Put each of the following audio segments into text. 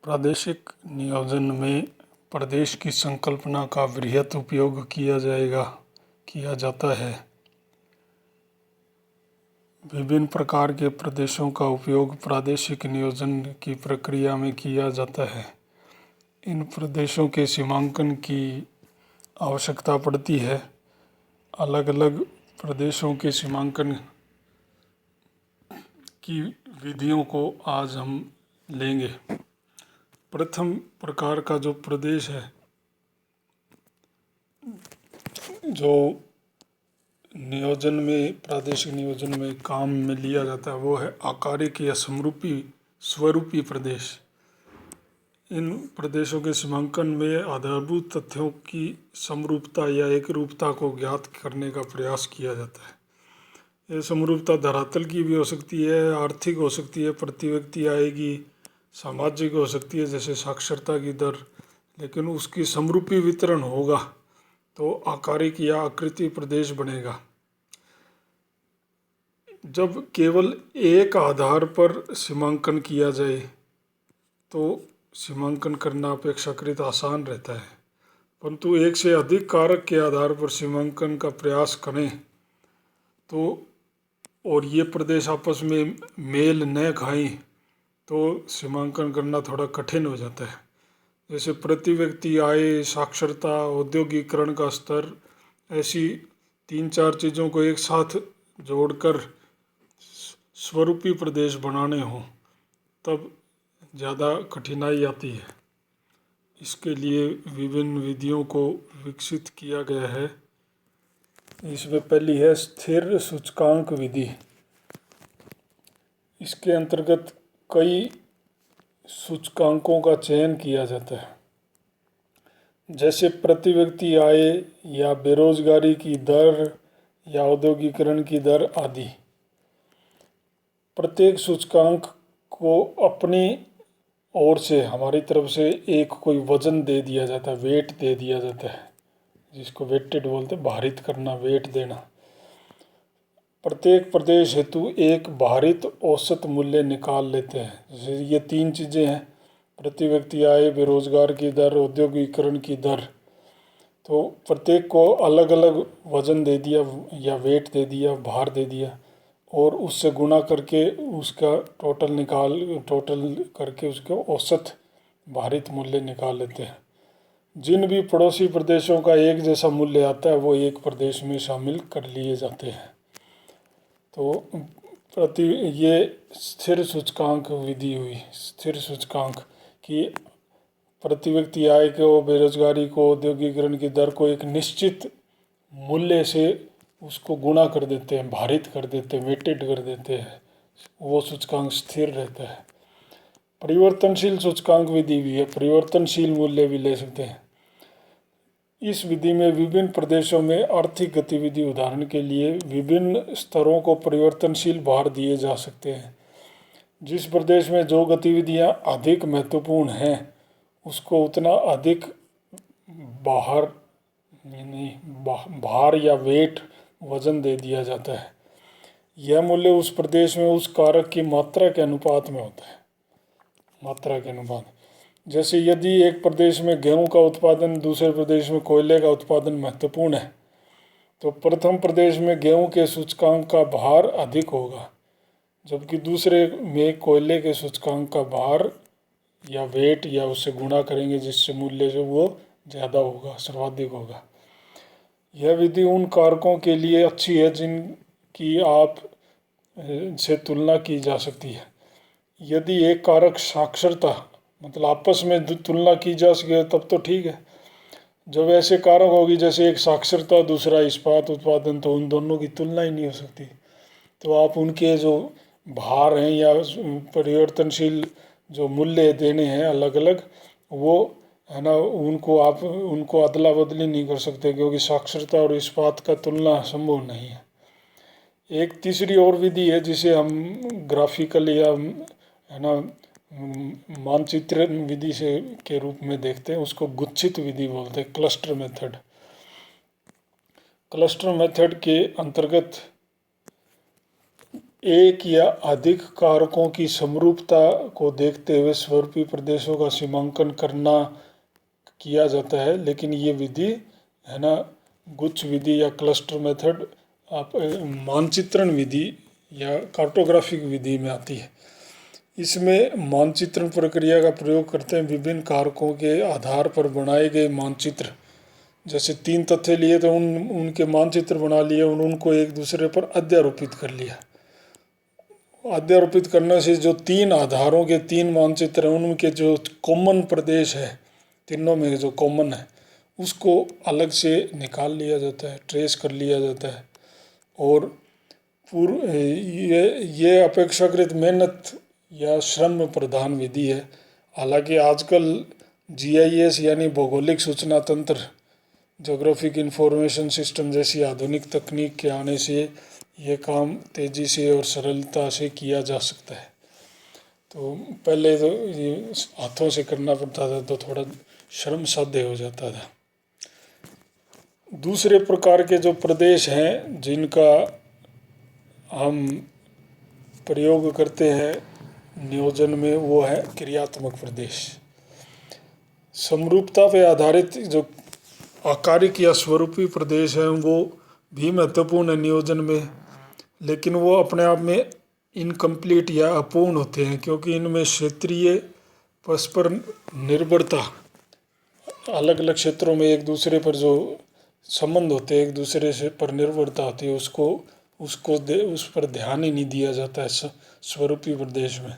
प्रादेशिक नियोजन में प्रदेश की संकल्पना का वृहत उपयोग किया जाता है। विभिन्न प्रकार के प्रदेशों का उपयोग प्रादेशिक नियोजन की प्रक्रिया में किया जाता है। इन प्रदेशों के सीमांकन की आवश्यकता पड़ती है। अलग अलग प्रदेशों के सीमांकन की विधियों को आज हम लेंगे। प्रथम प्रकार का जो प्रदेश है जो प्रादेशिक नियोजन में काम में लिया जाता है वो है आकारिक या स्वरूपी प्रदेश। इन प्रदेशों के सीमांकन में आधारभूत तथ्यों की समरूपता या एकरूपता को ज्ञात करने का प्रयास किया जाता है। यह समरूपता धरातल की भी हो सकती है, आर्थिक हो सकती है, प्रति व्यक्ति आएगी, सामाजिक हो सकती है जैसे साक्षरता की दर, लेकिन उसकी समरूपी वितरण होगा तो आकारिक या आकृति प्रदेश बनेगा। जब केवल एक आधार पर सीमांकन किया जाए तो सीमांकन करना अपेक्षाकृत आसान रहता है, परंतु एक से अधिक कारक के आधार पर सीमांकन का प्रयास करें तो और ये प्रदेश आपस में मेल न खाएं तो सीमांकन करना थोड़ा कठिन हो जाता है। जैसे प्रति व्यक्ति आय, साक्षरता, औद्योगिकरण का स्तर, ऐसी 3-4 चीज़ों को एक साथ जोड़कर स्वरूपी प्रदेश बनाने हों तब ज़्यादा कठिनाई आती है। इसके लिए विभिन्न विधियों को विकसित किया गया है। इसमें पहली है स्थिर सूचकांक विधि। इसके अंतर्गत कई सूचकांकों का चयन किया जाता है, जैसे प्रति व्यक्ति आय या बेरोजगारी की दर या औद्योगिकरण की दर आदि। प्रत्येक सूचकांक को अपनी ओर से हमारी तरफ से एक कोई वजन दे दिया जाता है, वेट दे दिया जाता है, जिसको वेटेड बोलते हैं, भारित करना, वेट देना। प्रत्येक प्रदेश हेतु एक भारित औसत मूल्य निकाल लेते हैं। जैसे ये 3 चीज़ें हैं, प्रति व्यक्ति आय, बेरोजगार की दर, औद्योगिकरण की दर। तो प्रत्येक को अलग अलग वजन दे दिया या वेट दे दिया, भार दे दिया, और उससे गुणा करके उसका टोटल करके उसका औसत भारित मूल्य निकाल लेते हैं। जिन भी पड़ोसी प्रदेशों का एक जैसा मूल्य आता है वो एक प्रदेश में शामिल कर लिए जाते हैं। तो ये स्थिर सूचकांक विधि हुई। स्थिर सूचकांक की प्रति व्यक्ति आय को, बेरोजगारी को, औद्योगिकरण की दर को एक निश्चित मूल्य से उसको गुणा कर देते हैं, भारित कर देते हैं, वेटेड कर देते हैं, वो सूचकांक स्थिर रहता है। परिवर्तनशील सूचकांक विधि भी है, परिवर्तनशील मूल्य भी ले सकते हैं। इस विधि में विभिन्न प्रदेशों में आर्थिक गतिविधि, उदाहरण के लिए विभिन्न स्तरों को परिवर्तनशील भार दिए जा सकते हैं। जिस प्रदेश में जो गतिविधियां अधिक महत्वपूर्ण हैं उसको उतना अधिक भार या वेट, वजन दे दिया जाता है। यह मूल्य उस प्रदेश में उस कारक की मात्रा के अनुपात में होता है, मात्रा के अनुपात। जैसे यदि एक प्रदेश में गेहूं का उत्पादन, दूसरे प्रदेश में कोयले का उत्पादन महत्वपूर्ण है तो प्रथम प्रदेश में गेहूं के सूचकांक का भार अधिक होगा, जबकि दूसरे में कोयले के सूचकांक का भार या वेट या उससे गुणा करेंगे जिससे मूल्य जो वो ज़्यादा होगा, सर्वाधिक होगा। यह विधि उन कारकों के लिए अच्छी है जिनकी आप से तुलना की जा सकती है। यदि एक कारक साक्षरता, मतलब आपस में तुलना की जा सके तब तो ठीक है। जब ऐसे कारक होगी जैसे एक साक्षरता, दूसरा इस्पात उत्पादन, तो उन दोनों की तुलना ही नहीं हो सकती। तो आप उनके जो भार हैं या परिवर्तनशील जो मूल्य देने हैं अलग अलग, वो है ना, उनको अदला बदली नहीं कर सकते, क्योंकि साक्षरता और इस्पात का तुलना संभव नहीं है। एक तीसरी और विधि है जिसे हम ग्राफिकल या है ना मानचित्र विधि से के रूप में देखते हैं, उसको गुच्छित विधि बोलते हैं, क्लस्टर मेथड। क्लस्टर मेथड के अंतर्गत एक या अधिक कारकों की समरूपता को देखते हुए स्वरूपी प्रदेशों का सीमांकन करना किया जाता है। लेकिन ये विधि है ना, गुच्छ विधि या क्लस्टर मेथड आप मानचित्रण विधि या कार्टोग्राफिक विधि में आती है। इसमें मानचित्रण प्रक्रिया का प्रयोग करते हैं। विभिन्न कारकों के आधार पर बनाए गए मानचित्र, जैसे 3 तथ्य लिए तो उनके मानचित्र बना लिए, उनको एक दूसरे पर अध्यारोपित कर लिया। अध्यारोपित करने से जो 3 आधारों के 3 मानचित्र हैं, उनके जो कॉमन प्रदेश है, तीनों में जो कॉमन है, उसको अलग से निकाल लिया जाता है, ट्रेस कर लिया जाता है। और ये अपेक्षाकृत मेहनत या श्रम प्रधान विधि है। हालांकि आजकल GIS यानी भौगोलिक सूचना तंत्र, जोग्राफिक इंफॉर्मेशन सिस्टम जैसी आधुनिक तकनीक के आने से ये काम तेज़ी से और सरलता से किया जा सकता है। तो पहले तो ये हाथों से करना पड़ता था, तो थोड़ा श्रम साध्य हो जाता था। दूसरे प्रकार के जो प्रदेश हैं जिनका हम प्रयोग करते हैं नियोजन में, वो है क्रियात्मक प्रदेश। समरूपता पर आधारित जो आकारिक या स्वरूपी प्रदेश हैं वो भी महत्वपूर्ण है नियोजन में, लेकिन वो अपने आप में इनकम्प्लीट या अपूर्ण होते हैं, क्योंकि इनमें क्षेत्रीय परस्पर निर्भरता, अलग अलग क्षेत्रों में एक दूसरे पर जो संबंध होते हैं, एक दूसरे से पर निर्भरता होती है, उस पर ध्यान ही नहीं दिया जाता है स्वरूपी प्रदेश में।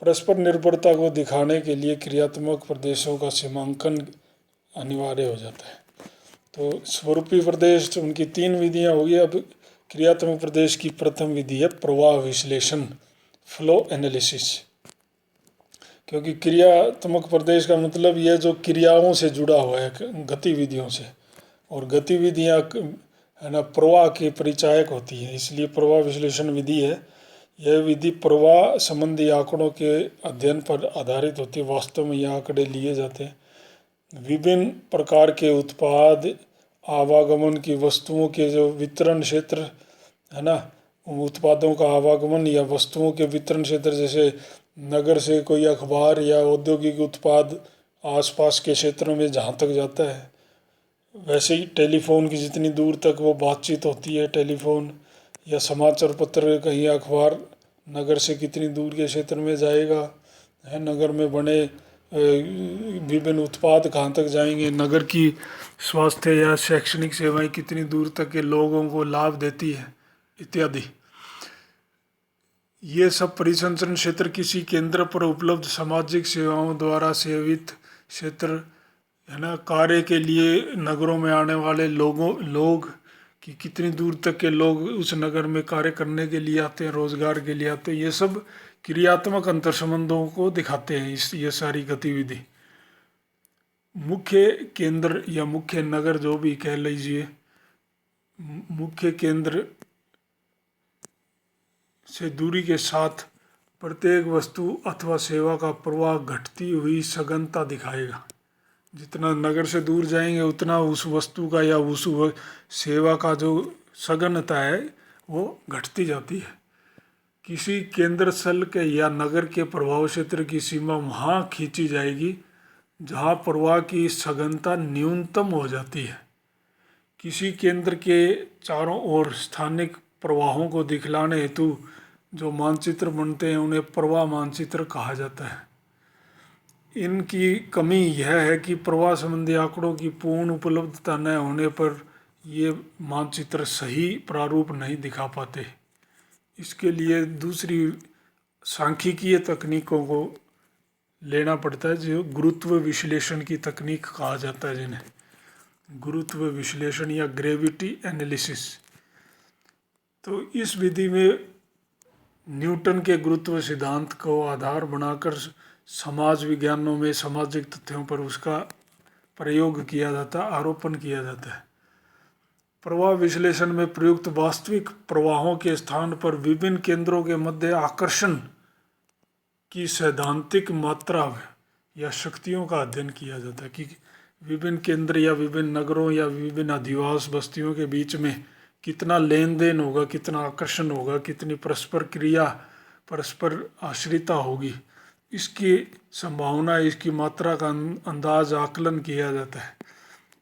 परस्पर निर्भरता को दिखाने के लिए क्रियात्मक प्रदेशों का सीमांकन अनिवार्य हो जाता है। तो स्वरूपी प्रदेश उनकी 3 विधियां होगी। अब क्रियात्मक प्रदेश की प्रथम विधि है प्रवाह विश्लेषण, फ्लो एनालिसिस। क्योंकि क्रियात्मक प्रदेश का मतलब यह जो क्रियाओं से जुड़ा हुआ है, गतिविधियों से, और गतिविधियां है ना प्रवाह के परिचायक होती है, इसलिए प्रवाह विश्लेषण विधि है। यह विधि प्रवाह संबंधी आंकड़ों के अध्ययन पर आधारित होती है। वास्तव में यह आंकड़े लिए जाते हैं विभिन्न प्रकार के उत्पाद, आवागमन की वस्तुओं के जो वितरण क्षेत्र है ना, उत्पादों का आवागमन या वस्तुओं के वितरण क्षेत्र, जैसे नगर से कोई अखबार या औद्योगिक उत्पाद आसपास के क्षेत्रों में जहाँ तक जाता है, वैसे ही टेलीफोन की जितनी दूर तक वो बातचीत होती है, टेलीफोन या समाचार पत्र, कहीं अखबार नगर से कितनी दूर के क्षेत्र में जाएगा, है नगर में बने विभिन्न उत्पाद कहाँ तक जाएंगे, नगर की स्वास्थ्य या शैक्षणिक सेवाएं कितनी दूर तक के लोगों को लाभ देती है, इत्यादि। ये सब परिसंचरण क्षेत्र किसी केंद्र पर उपलब्ध सामाजिक सेवाओं द्वारा सेवित क्षेत्र है ना। कार्य के लिए नगरों में आने वाले लोग कि कितनी दूर तक के लोग उस नगर में कार्य करने के लिए आते हैं, रोजगार के लिए आते हैं, ये सब क्रियात्मक अंतर संबंधों को दिखाते हैं ये सारी गतिविधि। मुख्य केंद्र या मुख्य नगर जो भी कह लीजिए, मुख्य केंद्र से दूरी के साथ प्रत्येक वस्तु अथवा सेवा का प्रवाह घटती हुई सघनता दिखाएगा। जितना नगर से दूर जाएंगे उतना उस वस्तु का या उस सेवा का जो सघनता है वो घटती जाती है। किसी केंद्र स्थल के या नगर के प्रभाव क्षेत्र की सीमा वहाँ खींची जाएगी जहाँ प्रवाह की सघनता न्यूनतम हो जाती है। किसी केंद्र के चारों ओर स्थानिक प्रवाहों को दिखलाने हेतु जो मानचित्र बनते हैं उन्हें प्रवाह मानचित्र कहा जाता है। इनकी कमी यह है कि प्रवाह संबंधी आंकड़ों की पूर्ण उपलब्धता न होने पर ये मानचित्र सही प्रारूप नहीं दिखा पाते। इसके लिए दूसरी सांख्यिकीय तकनीकों को लेना पड़ता है, जो गुरुत्व विश्लेषण की तकनीक कहा जाता है, जिन्हें गुरुत्व विश्लेषण या ग्रेविटी एनालिसिस। तो इस विधि में न्यूटन के गुरुत्व सिद्धांत को आधार बनाकर समाज विज्ञानों में सामाजिक तथ्यों पर उसका प्रयोग किया जाता, आरोपण किया जाता है। प्रवाह विश्लेषण में प्रयुक्त वास्तविक प्रवाहों के स्थान पर विभिन्न केंद्रों के मध्य आकर्षण की सैद्धांतिक मात्रा या शक्तियों का अध्ययन किया जाता है कि विभिन्न केंद्र या विभिन्न नगरों या विभिन्न अधिवास बस्तियों के बीच में कितना लेन देन होगा, कितना आकर्षण होगा, कितनी परस्पर क्रिया, परस्पर आश्रिता होगी, इसकी संभावना, इसकी मात्रा का अंदाज आकलन किया जाता है।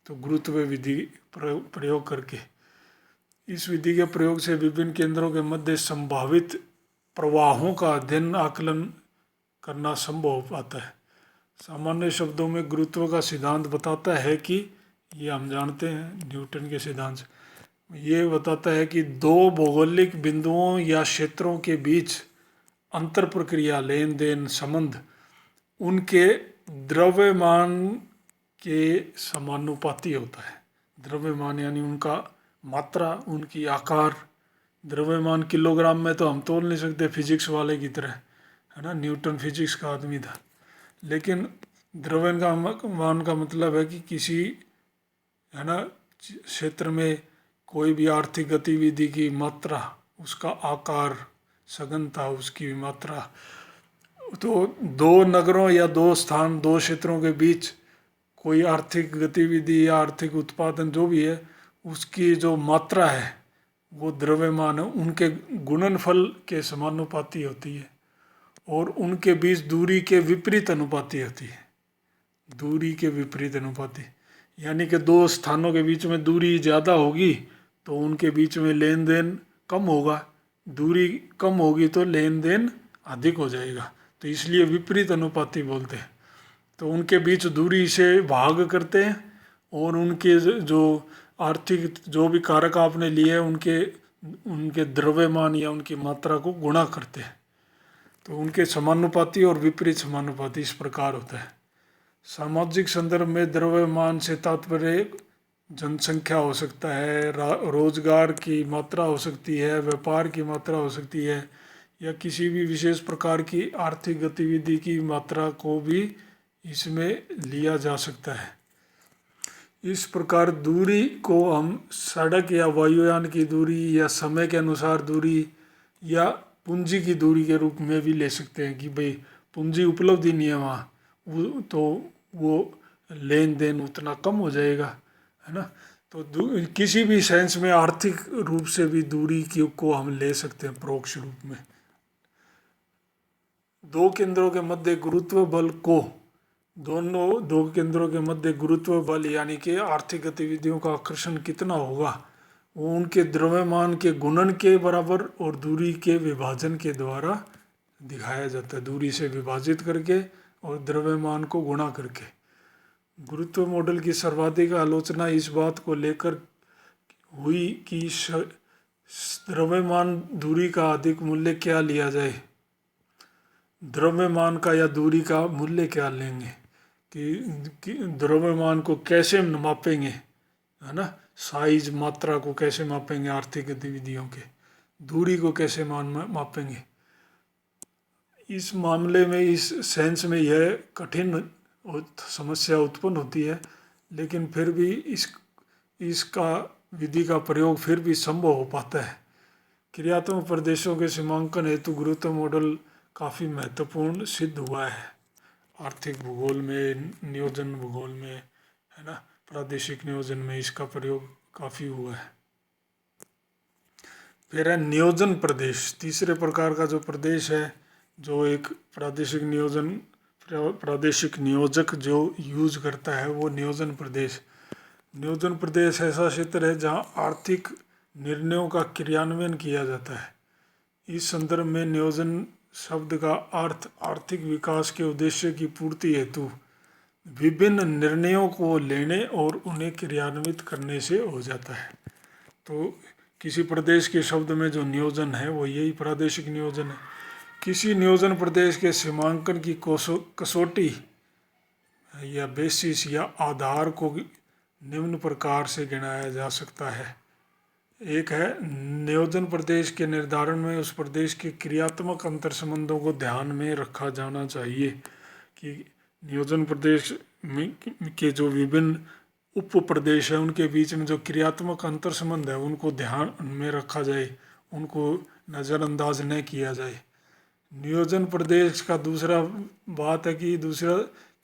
तो गुरुत्व विधि प्रयोग करके, इस विधि के प्रयोग से विभिन्न केंद्रों के मध्य संभावित प्रवाहों का अध्ययन आकलन करना संभव हो पाता है। सामान्य शब्दों में गुरुत्व का सिद्धांत बताता है कि, ये हम जानते हैं न्यूटन के सिद्धांत से, ये बताता है कि दो भौगोलिक बिंदुओं या क्षेत्रों के बीच अंतर प्रक्रिया, लेन देन, संबंध उनके द्रव्यमान के समानुपाती होता है। द्रव्यमान यानी उनका मात्रा, उनकी आकार। द्रव्यमान किलोग्राम में तो हम तोल नहीं सकते फिजिक्स वाले की तरह, है ना, न्यूटन फिजिक्स का आदमी था। लेकिन द्रव्यमान का मतलब है कि किसी, है ना, क्षेत्र में कोई भी आर्थिक गतिविधि की मात्रा, उसका आकार, सघनता, उसकी मात्रा। तो दो नगरों या दो स्थान, दो क्षेत्रों के बीच कोई आर्थिक गतिविधि या आर्थिक उत्पादन जो भी है, उसकी जो मात्रा है वो द्रव्यमान है, उनके गुणनफल के समानुपाती होती है और उनके बीच दूरी के विपरीत अनुपाती होती है। दूरी के विपरीत अनुपाती यानी कि दो स्थानों के बीच में दूरी ज़्यादा होगी तो उनके बीच में लेन देन कम होगा, दूरी कम होगी तो लेन देन अधिक हो जाएगा। तो इसलिए विपरीत अनुपाती बोलते हैं। तो उनके बीच दूरी से भाग करते हैं और उनके जो आर्थिक जो भी कारक आपने लिए उनके उनके द्रव्यमान या उनकी मात्रा को गुणा करते हैं। तो उनके समानुपाती और विपरीत समानुपाती इस प्रकार होता है। सामाजिक संदर्भ में द्रव्यमान से तात्पर्य जनसंख्या हो सकता है, रोजगार की मात्रा हो सकती है, व्यापार की मात्रा हो सकती है, या किसी भी विशेष प्रकार की आर्थिक गतिविधि की मात्रा को भी इसमें लिया जा सकता है। इस प्रकार दूरी को हम सड़क या वायुयान की दूरी या समय के अनुसार दूरी या पूंजी की दूरी के रूप में भी ले सकते हैं कि भाई पूंजी उपलब्ध ही नहीं है वहाँ, तो वो लेन देन उतना कम हो जाएगा, है ना। तो किसी भी सेंस में आर्थिक रूप से भी दूरी को हम ले सकते हैं परोक्ष रूप में। दो केंद्रों के मध्य गुरुत्व बल को, दो केंद्रों के मध्य गुरुत्व बल यानी कि आर्थिक गतिविधियों का आकर्षण कितना होगा वो उनके द्रव्यमान के गुणन के बराबर और दूरी के विभाजन के द्वारा दिखाया जाता है, दूरी से विभाजित करके और द्रव्यमान को गुणा करके। गुरुत्व मॉडल की सर्वाधिक आलोचना इस बात को लेकर हुई कि द्रव्यमान दूरी का अधिक मूल्य क्या लिया जाए, द्रव्यमान का या दूरी का मूल्य क्या लेंगे, कि द्रव्यमान को कैसे मापेंगे, है ना, साइज, मात्रा को कैसे मापेंगे आर्थिक गतिविधियों के, दूरी को कैसे मापेंगे। इस मामले में, इस सेंस में यह कठिन समस्या उत्पन्न होती है, लेकिन फिर भी इसका विधि का प्रयोग फिर भी संभव हो पाता है। क्रियात्मक प्रदेशों के सीमांकन हेतु गुरुत्व मॉडल काफ़ी महत्वपूर्ण सिद्ध हुआ है। आर्थिक भूगोल में, नियोजन भूगोल में, है ना, प्रादेशिक नियोजन में इसका प्रयोग काफ़ी हुआ है। फिर है नियोजन प्रदेश। तीसरे प्रकार का जो प्रदेश है, जो एक प्रादेशिक नियोजक जो यूज करता है, वो नियोजन प्रदेश। नियोजन प्रदेश ऐसा क्षेत्र है जहाँ आर्थिक निर्णयों का क्रियान्वयन किया जाता है। इस संदर्भ में नियोजन शब्द का अर्थ आर्थिक विकास के उद्देश्य की पूर्ति हेतु विभिन्न निर्णयों को लेने और उन्हें क्रियान्वित करने से हो जाता है। तो किसी प्रदेश के शब्द में जो नियोजन है वो यही प्रादेशिक नियोजन है। किसी नियोजन प्रदेश के सीमांकन की कसौटी या बेसिस या आधार को निम्न प्रकार से गिनाया जा सकता है। एक है, नियोजन प्रदेश के निर्धारण में उस प्रदेश के क्रियात्मक अंतर संबंधों को ध्यान में रखा जाना चाहिए, कि नियोजन प्रदेश में के जो विभिन्न उप प्रदेश है उनके बीच में जो क्रियात्मक अंतर संबंध है उनको ध्यान में रखा जाए, उनको नज़रअंदाज न किया जाए। नियोजन प्रदेश का दूसरा बात है कि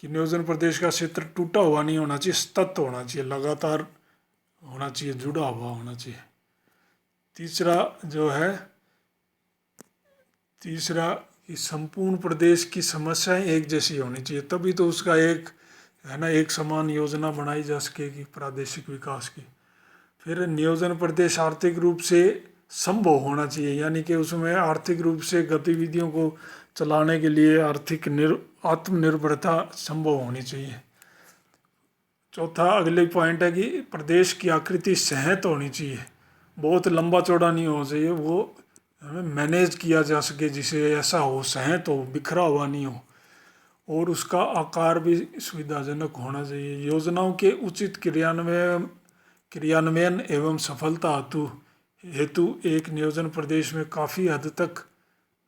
नियोजन प्रदेश का क्षेत्र टूटा हुआ नहीं होना चाहिए, सतत होना चाहिए, लगातार होना चाहिए, जुड़ा हुआ होना चाहिए। तीसरा कि संपूर्ण प्रदेश की समस्याएं एक जैसी होनी चाहिए, तभी तो उसका एक है ना एक समान योजना बनाई जा सकेगी प्रादेशिक विकास की। फिर नियोजन प्रदेश आर्थिक रूप से संभव होना चाहिए, यानी कि उसमें आर्थिक रूप से गतिविधियों को चलाने के लिए आत्मनिर्भरता संभव होनी चाहिए। चौथा अगले पॉइंट है कि प्रदेश की आकृति सहज होनी चाहिए, बहुत लंबा चौड़ा नहीं होना चाहिए, वो हमें मैनेज किया जा सके, जिसे ऐसा हो सहज हो, बिखरा हुआ नहीं हो, और उसका आकार भी सुविधाजनक होना चाहिए। योजनाओं के उचित क्रियान्वयन एवं सफलता हेतु एक नियोजन प्रदेश में काफ़ी हद तक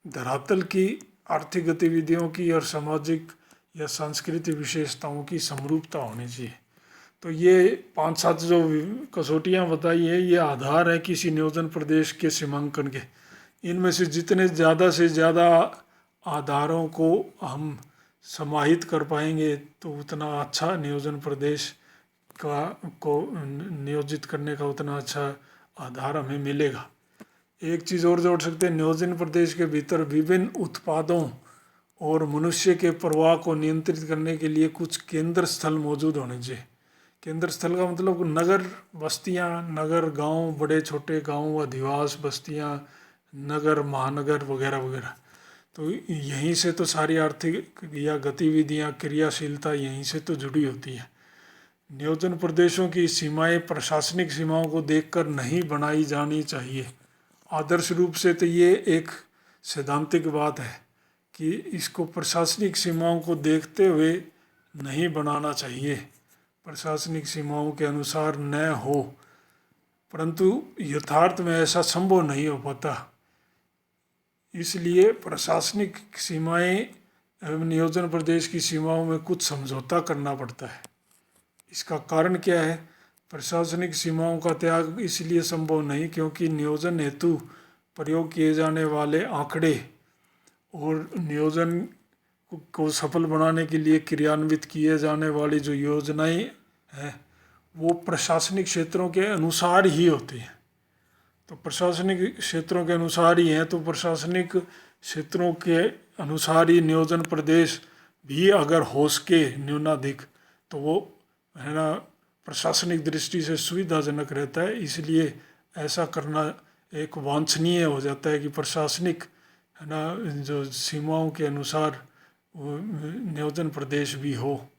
धरातल की आर्थिक गतिविधियों की और सामाजिक या सांस्कृतिक विशेषताओं की समरूपता होनी चाहिए। तो ये 5-7 जो कसौटियाँ बताई है, ये आधार है किसी नियोजन प्रदेश के सीमांकन के। इनमें से जितने ज़्यादा से ज़्यादा आधारों को हम समाहित कर पाएंगे तो उतना अच्छा नियोजन प्रदेश को नियोजित करने का उतना अच्छा आधार हमें मिलेगा। एक चीज़ और जोड़ सकते हैं, नियोजन प्रदेश के भीतर विभिन्न उत्पादों और मनुष्य के प्रवाह को नियंत्रित करने के लिए कुछ केंद्र स्थल मौजूद होने चाहिए। केंद्र स्थल का मतलब नगर बस्तियाँ, नगर गांव, बड़े छोटे गांव, अधिवास बस्तियाँ, नगर महानगर वगैरह वगैरह। तो यहीं से तो सारी आर्थिक या गतिविधियाँ, क्रियाशीलता यहीं से तो जुड़ी होती है। नियोजन प्रदेशों की सीमाएं प्रशासनिक सीमाओं को देखकर नहीं बनाई जानी चाहिए। आदर्श रूप से तो ये एक सैद्धांतिक बात है कि इसको प्रशासनिक सीमाओं को देखते हुए नहीं बनाना चाहिए, प्रशासनिक सीमाओं के अनुसार न हो, परंतु यथार्थ में ऐसा संभव नहीं हो पाता। इसलिए प्रशासनिक सीमाएं एवं नियोजन प्रदेश की सीमाओं में कुछ समझौता करना पड़ता है। इसका कारण क्या है? प्रशासनिक सीमाओं का त्याग इसलिए संभव नहीं क्योंकि नियोजन हेतु प्रयोग किए जाने वाले आंकड़े और नियोजन को सफल बनाने के लिए क्रियान्वित किए जाने वाली जो योजनाएं हैं वो प्रशासनिक क्षेत्रों के अनुसार ही होती हैं। तो प्रशासनिक क्षेत्रों के अनुसार ही हैं, तो प्रशासनिक क्षेत्रों के अनुसार ही नियोजन प्रदेश भी अगर हो सके न्यूनाधिक, तो वो है ना प्रशासनिक दृष्टि से सुविधाजनक रहता है। इसलिए ऐसा करना एक वांछनीय हो जाता है कि प्रशासनिक है ना जो सीमाओं के अनुसार वो नियोजन प्रदेश भी हो।